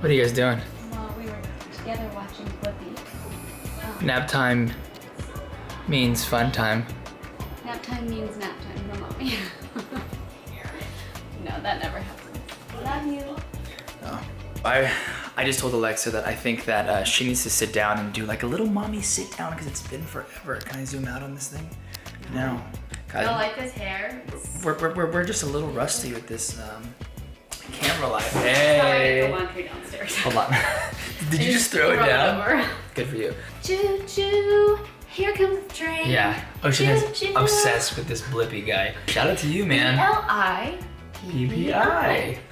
What are you guys doing? Well, we were together watching Blippi. Nap time means fun time. Nap time means nap time for mommy. No, that never happens. Love you. Oh. I just told Alexa that I think that she needs to sit down and do like a little mommy sit down because it's been forever. Can I zoom out on this thing? No. I don't like this hair. We're just a little rusty with this camera light. Sorry, Hey. the laundry downstairs. Hold on. Did you just throw it down? Over. Good for you. Choo choo, here comes the train. Yeah. Ocean is Choo-choo. obsessed with this Blippi guy. Shout out to you, man. L-I-P-P-I.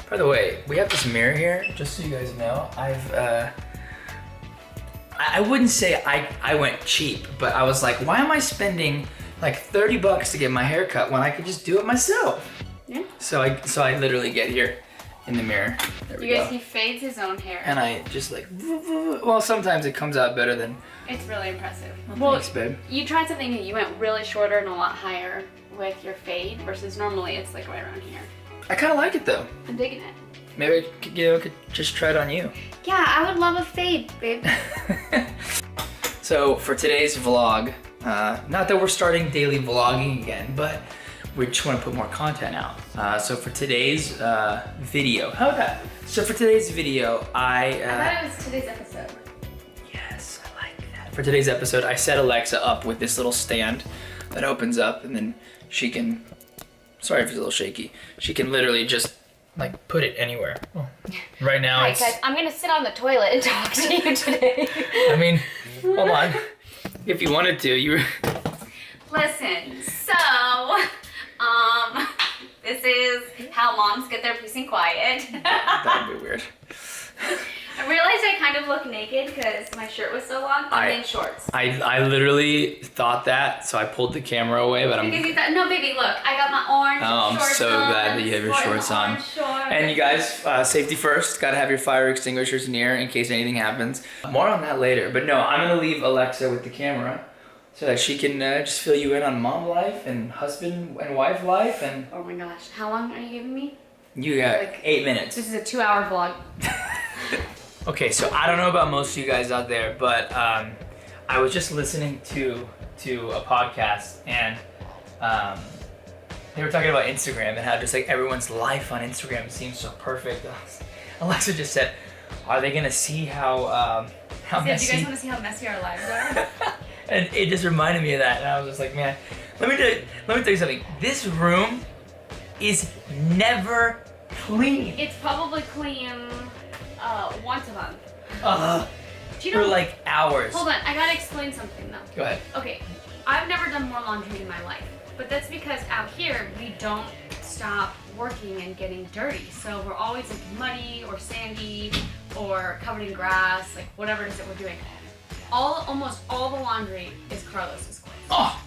By the way, we have this mirror here, just so you guys know. I wouldn't say I went cheap, but I was like, why am I spending like $30 to get my hair cut when I could just do it myself? Yeah. So I literally get here in the mirror. There we You guys, go. he fades his own hair. And I just like, well, sometimes it comes out better than, It's really impressive. thanks, babe. You tried something new. You went really shorter and a lot higher with your fade versus normally it's like right around here. I kind of like it though. I'm digging it. Maybe I could just try it on you. Yeah, I would love a fade, babe. So for today's vlog, not that we're starting daily vlogging again, but we just want to put more content out. So for today's video, how about that? So for today's video, I thought it was today's episode. yes, I like that. For today's episode, I set Alexa up with this little stand that opens up, and then she can. Sorry if it's a little shaky. She can literally just like put it anywhere. Oh. Right now, Hi it's. guys, I'm gonna sit on the toilet and talk to you today. I mean, hold on. If you wanted to, you. Listen, so, this is how moms get their peace and quiet. That would be weird. I realized I kind of look naked because my shirt was so long. I'm in shorts. I literally thought that, so I pulled the camera away, but Because you thought, no baby, look, I got my orange I'm shorts so on. glad that you have your Sporting shorts on. orange shorts. And you guys, safety first. Gotta have your fire extinguishers near in case anything happens. More on that later. But no, I'm gonna leave Alexa with the camera so that she can just fill you in on mom life and husband and wife life. And Oh my gosh, how long are you giving me? you got Like, 8 minutes. This is a 2-hour vlog. Okay, so I don't know about most of you guys out there, but I was just listening to a podcast, and they were talking about Instagram and how just like everyone's life on Instagram seems so perfect. Alexa just said, "Are they gonna see how Do you messy?" guys want to see how messy our lives are? And it just reminded me of that, and I was just like, man, let me tell you something. This room is never clean. It's probably clean once a month. Do you For know? like hours. Hold on, I gotta explain something though. Go ahead. Okay, I've never done more laundry in my life, but that's because out here we don't stop working and getting dirty. So we're always like muddy or sandy or covered in grass, like whatever it is that we're doing. Almost all the laundry is Carlos's clothes. Oh.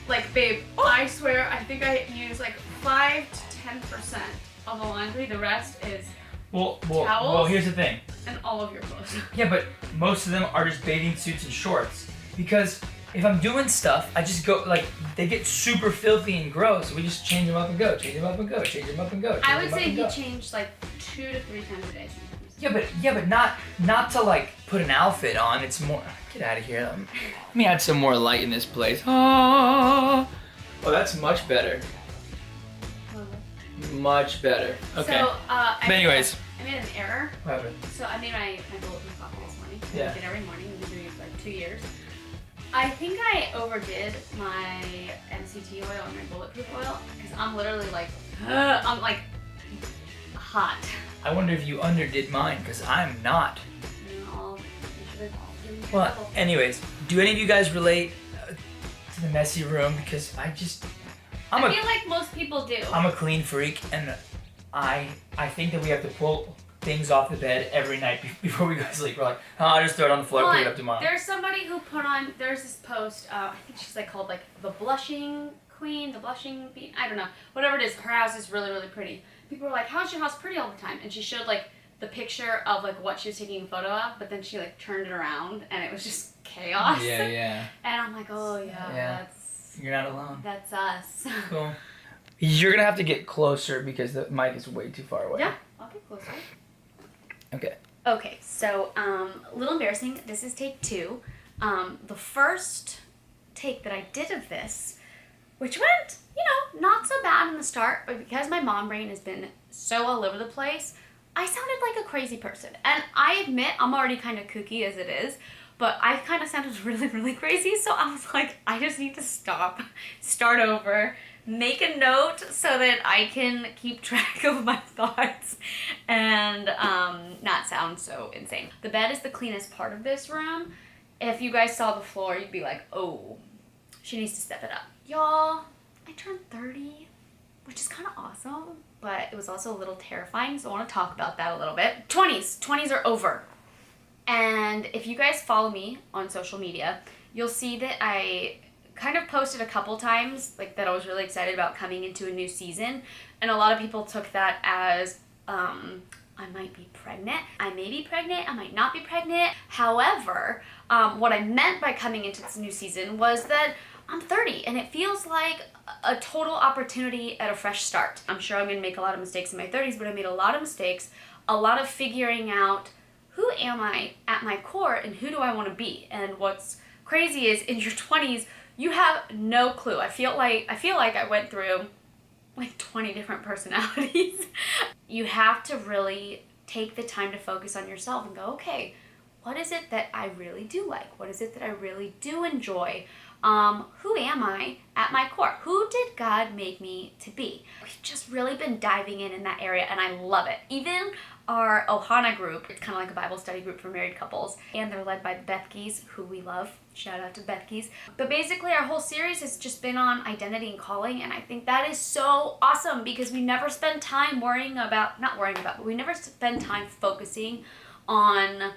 Like, babe, I swear, I think I use like 5 to 10% of the laundry. The rest is Well, Towels? here's the thing. and all of your clothes. Yeah, but most of them are just bathing suits and shorts. Because if I'm doing stuff, I just go, like, they get super filthy and gross. We just change them up and go, change them up and go, change them up and go. I would say he changed like 2 to 3 times a day sometimes. Yeah, but not to like put an outfit on. It's more. Get out of here. Let me add some more light in this place. Oh, that's much better. Much better. Okay. So, But anyways. I made an error. What happened? So I made my bulletproof coffee this morning. I Yeah. make it every morning. I've been doing it for like 2 years. I think I overdid my MCT oil and my bulletproof oil because I'm literally like, I'm like hot. I wonder if you underdid mine, because I'm not. You should have given me a Well, couple. anyways, do any of you guys relate to the messy room? Because I feel like most people do. I'm a clean freak, and I think that we have to pull things off the bed every night before we go to sleep. We're like, oh, I'll just throw it on the floor and pick it up tomorrow. There's somebody who put on, there's this post, I think she's like called like the blushing queen, the blushing bee, I don't know, whatever it is. Her house is really, really pretty. People were like, how's your house pretty all the time? And she showed like the picture of like what she was taking a photo of, but then she like turned it around and it was just chaos. Yeah. And I'm like, oh yeah. You're not alone. That's us. Cool. You're gonna have to get closer because the mic is way too far away. Yeah, I'll get closer. Okay. Okay, so a little embarrassing. This is take 2. The first take that I did of this, which went, not so bad in the start, but because my mom brain has been so all over the place, I sounded like a crazy person. And I admit I'm already kind of kooky as it is, but I kind of sounded really, really crazy. So I was like, I just need to stop, start over, make a note so that I can keep track of my thoughts and not sound so insane. The bed is the cleanest part of this room. If you guys saw the floor, you'd be like, oh, she needs to step it up. Y'all, I turned 30, which is kind of awesome, but it was also a little terrifying, so I want to talk about that a little bit. 20s are over. And if you guys follow me on social media, you'll see that I kind of posted a couple times like that I was really excited about coming into a new season, and a lot of people took that as I might be pregnant. I may be pregnant, I might not be pregnant. However, what I meant by coming into this new season was that I'm 30 and it feels like a total opportunity at a fresh start. I'm sure I'm going to make a lot of mistakes in my 30s, but I made a lot of mistakes, a lot of figuring out who am I at my core and who do I want to be. And what's crazy is in your 20s, you have no clue. I feel like I went through like 20 different personalities. You have to really take the time to focus on yourself and go, okay, what is it that I really do like? What is it that I really do enjoy? Who am I at my core? Who did God make me to be? We've just really been diving in that area, and I love it. Even our Ohana group, it's kind of like a Bible study group for married couples, and they're led by the Bethkes, who we love. Shout out to Bethkes. But basically, our whole series has just been on identity and calling, and I think that is so awesome because we never spend time but we never spend time focusing on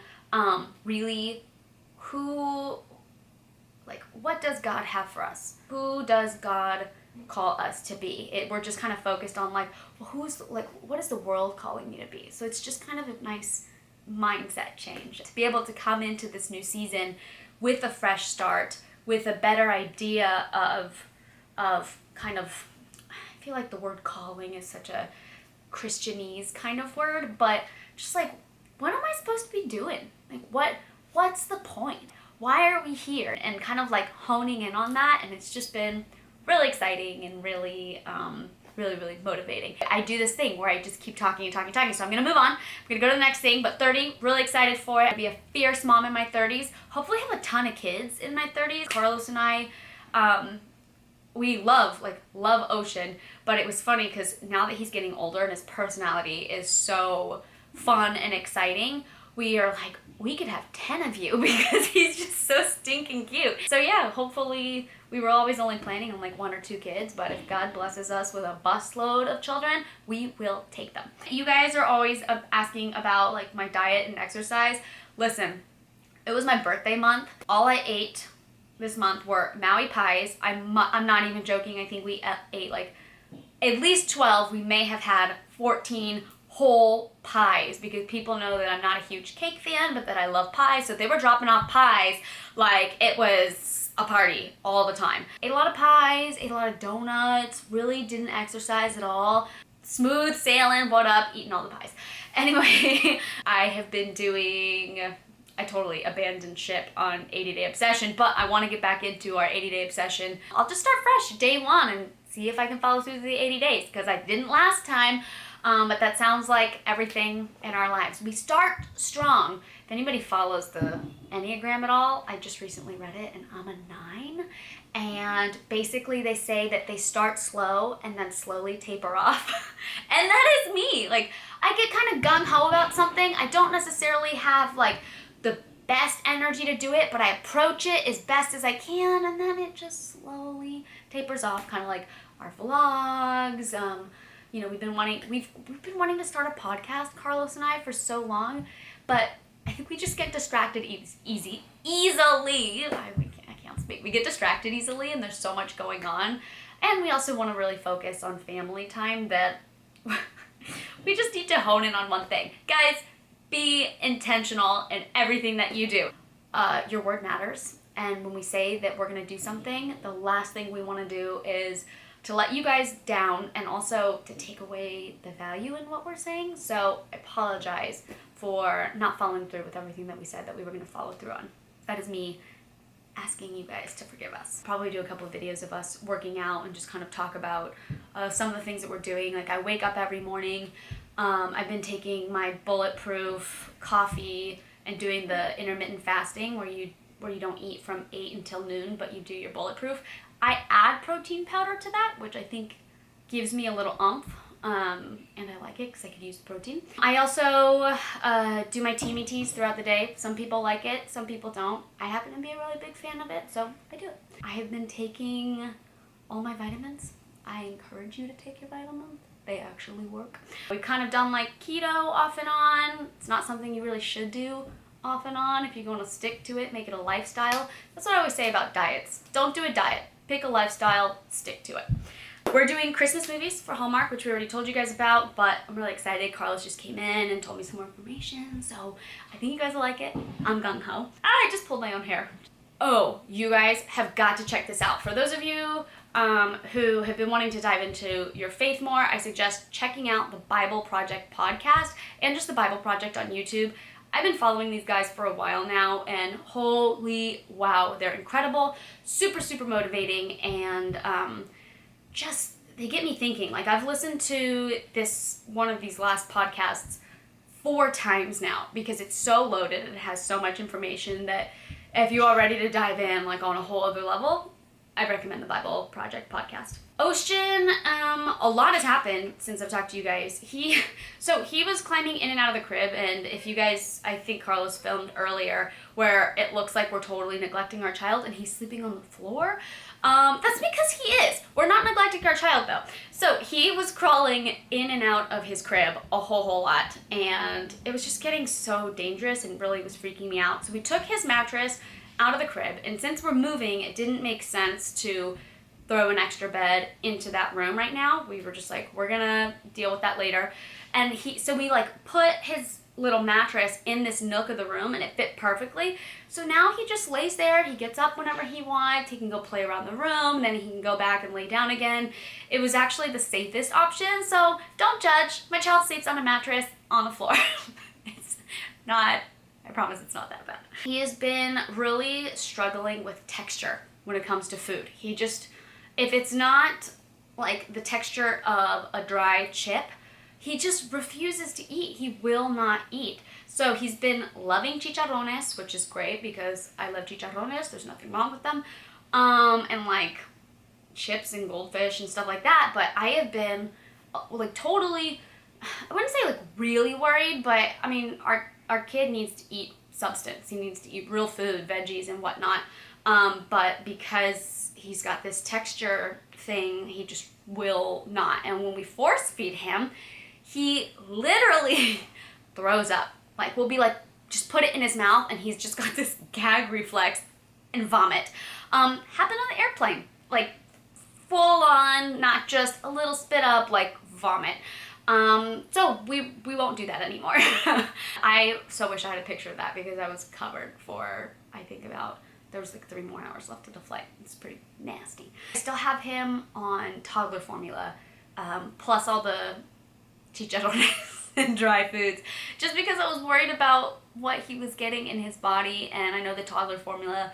really what does God have for us? Who does God call us to be? We're just kind of focused on what is the world calling me to be? So it's just kind of a nice mindset change to be able to come into this new season with a fresh start, with a better idea of kind of, I feel like the word calling is such a Christianese kind of word, but just like, what am I supposed to be doing? Like, what's the point? Why are we here? And kind of like honing in on that, and it's just been really exciting and really, really motivating. I do this thing where I just keep talking, so I'm gonna move on. I'm gonna go to the next thing, but 30, really excited for it. I'll be a fierce mom in my 30s. Hopefully have a ton of kids in my 30s. Carlos and I, we love Ocean, but it was funny because now that he's getting older and his personality is so fun and exciting, we are like, we could have 10 of you because he's just so stinking cute. So yeah, hopefully, we were always only planning on like 1 or 2 kids, but if God blesses us with a busload of children, we will take them. You guys are always asking about like my diet and exercise. Listen, it was my birthday month. All I ate this month were Maui pies. I'm not even joking. I think we ate like at least 12. We may have had 14 whole pies because people know that I'm not a huge cake fan, but that I love pies. So they were dropping off pies like it was a party all the time. Ate a lot of pies, ate a lot of donuts, really didn't exercise at all. Smooth sailing, what up, eating all the pies. Anyway, I totally abandoned ship on 80-Day Obsession, but I want to get back into our 80-Day Obsession. I'll just start fresh day 1 and see if I can follow through the 80 days because I didn't last time. But that sounds like everything in our lives. We start strong. If anybody follows the Enneagram at all, I just recently read it and I'm a 9. And basically they say that they start slow and then slowly taper off. And that is me. Like, I get kind of gung-ho about something. I don't necessarily have like the best energy to do it, but I approach it as best as I can and then it just slowly tapers off, kind of like our vlogs. We've been wanting to start a podcast, Carlos and I, for so long, but I think we just get distracted easily. I can't speak. We get distracted easily, and there's so much going on, and we also want to really focus on family time that we just need to hone in on one thing. Guys, be intentional in everything that you do. Your word matters, and when we say that we're going to do something, the last thing we want to do is to let you guys down and also to take away the value in what we're saying. So I apologize for not following through with everything that we said that we were going to follow through on. That is me asking you guys to forgive us. Probably do a couple of videos of us working out and just kind of talk about some of the things that we're doing. Like, I wake up every morning. I've been taking my bulletproof coffee and doing the intermittent fasting where you don't eat from 8 until noon, but you do your bulletproof. I add protein powder to that, which I think gives me a little oomph. And I like it because I could use the protein. I also do my teamy teas throughout the day. Some people like it, some people don't. I happen to be a really big fan of it, so I do it. I have been taking all my vitamins. I encourage you to take your vitamins. They actually work. We've kind of done like keto off and on. It's not something you really should do off and on. If you're going to stick to it, make it a lifestyle. That's what I always say about diets. Don't do a diet. Pick a lifestyle, stick to it. We're doing Christmas movies for Hallmark, which we already told you guys about, but I'm really excited. Carlos just came in and told me some more information, so I think you guys will like it. I'm gung-ho. I just pulled my own hair. Oh, you guys have got to check this out. For those of you who have been wanting to dive into your faith more, I suggest checking out the Bible Project podcast and just the Bible Project on YouTube. I've been following these guys for a while now, and holy wow, they're incredible, super, super motivating, and just, they get me thinking. Like, I've listened to one of these last podcasts 4 times now because it's so loaded and it has so much information that if you are ready to dive in, like, on a whole other level, I recommend the Bible Project podcast. Ocean, a lot has happened since I've talked to you guys. He was climbing in and out of the crib, and if you guys, I think Carlos filmed earlier where it looks like we're totally neglecting our child and he's sleeping on the floor. That's because he is. We're not neglecting our child though. So he was crawling in and out of his crib a whole lot, and it was just getting so dangerous and really was freaking me out. So we took his mattress out of the crib, and since we're moving, it didn't make sense to throw an extra bed into that room right now. We were just like, we're gonna deal with that later. And so we like put his little mattress in this nook of the room, and it fit perfectly. So now he just lays there. He gets up whenever he wants. He can go play around the room, then he can go back and lay down again. It was actually the safest option, so don't judge. My child sleeps on a mattress on the floor. It's not, I promise it's not that bad. He has been really struggling with texture when it comes to food. He just, if it's not like the texture of a dry chip, he just refuses to eat. He will not eat. So he's been loving chicharrones, which is great because I love chicharrones. There's nothing wrong with them. And like chips and goldfish and stuff like that. But I have been like totally, I wouldn't say like really worried, but I mean, our kid needs to eat substance. He needs to eat real food, veggies and whatnot. But because he's got this texture thing, he just will not. And when we force feed him, he literally throws up. Like, we'll be like, just put it in his mouth, and he's just got this gag reflex and vomit. Happened on the airplane. Like, full on, not just a little spit up, like vomit. So we won't do that anymore. I so wish I had a picture of that because I was covered for, I think there was like 3 more hours left of the flight. It's pretty nasty. I still have him on toddler formula, plus all the chicharrones and dry foods, just because I was worried about what he was getting in his body, and I know the toddler formula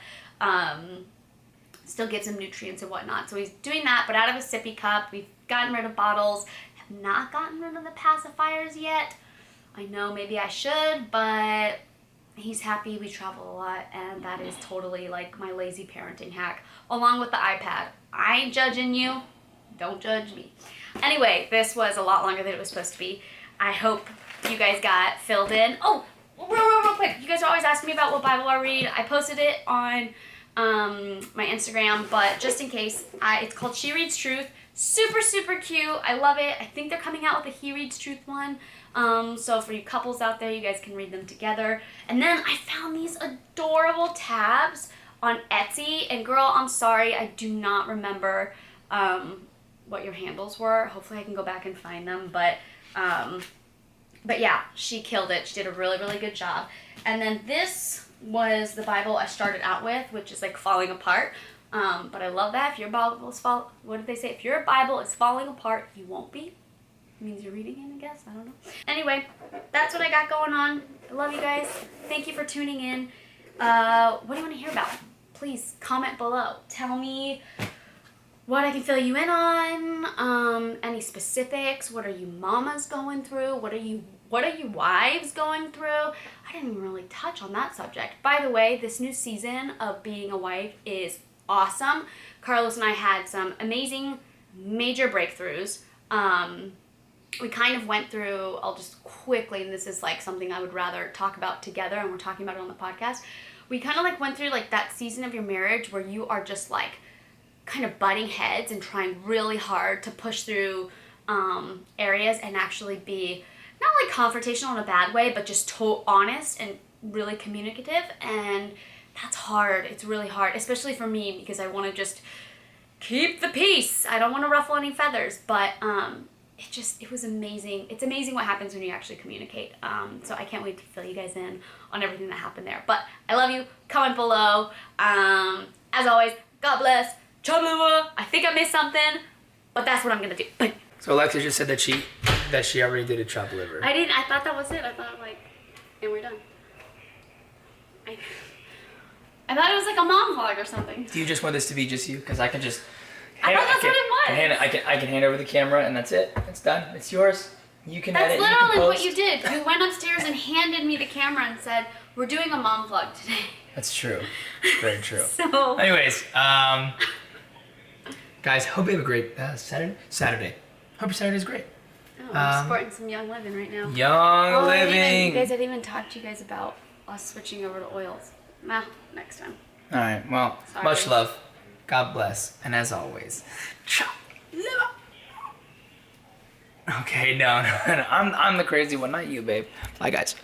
still gives him nutrients and whatnot. So he's doing that, but out of a sippy cup. We've gotten rid of bottles, have not gotten rid of the pacifiers yet. I know maybe I should, but he's happy. We travel a lot, and that is totally like my lazy parenting hack, along with the iPad. I ain't judging you. Don't judge me. Anyway, this was a lot longer than it was supposed to be. I hope you guys got filled in. Oh, real quick. You guys are always asking me about what Bible I read. I posted it on my Instagram, but just in case, it's called She Reads Truth. Super, super cute. I love it. I think they're coming out with a He Reads Truth one. So for you couples out there, you guys can read them together. And then I found these adorable tabs on Etsy. And girl, I'm sorry, I do not remember what your handles were. Hopefully I can go back and find them. But yeah, she killed it. She did a really, really good job. And then this was the Bible I started out with, which is like falling apart. But I love that. If your Bible is what did they say? If your Bible is falling apart, you won't be. means you're reading it, I guess. I don't know. Anyway, that's what I got going on. I love you guys. Thank you for tuning in. What do you want to hear about? Please comment below. Tell me what I can fill you in on. Any specifics? What are you mamas going through? What are you wives going through? I didn't even really touch on that subject. By the way, this new season of being a wife is awesome. Carlos and I had some amazing major breakthroughs. We kind of went through, I'll just quickly, and this is like something I would rather talk about together, and we're talking about it on the podcast. We kind of like went through like that season of your marriage where you are just like kind of butting heads and trying really hard to push through areas and actually be not like confrontational in a bad way, but just honest and really communicative. And that's hard. It's really hard, especially for me, because I want to just keep the peace. I don't want to ruffle any feathers, but it was amazing. It's amazing what happens when you actually communicate. So I can't wait to fill you guys in on everything that happened there. But I love you. Comment below. As always, God bless. Chop liver. I think I missed something, but that's what I'm gonna do. Bye. So Alexa just said that she already did a chop liver. I didn't. I thought that was it. I thought like, and we're done. I thought it was like a mom vlog or something. Do you just want this to be just you? Because I can just. I thought that's what it was. I can hand over the camera and that's it. It's done. It's yours. You can edit. That's literally you can what post. you did. You went upstairs and handed me the camera and said, "We're doing a mom vlog today." That's true. Very true. So. Anyways, guys, hope you have a great Saturday. Hope your Saturday's great. Oh, I'm sporting some Young Living right now. Young Living. I didn't even talk to you guys about us switching over to oils. Nah, next time. All right. Well, Sorry. much love. God bless. And as always, chop liver. Okay, no. I'm the crazy one, not you, babe. Bye, guys.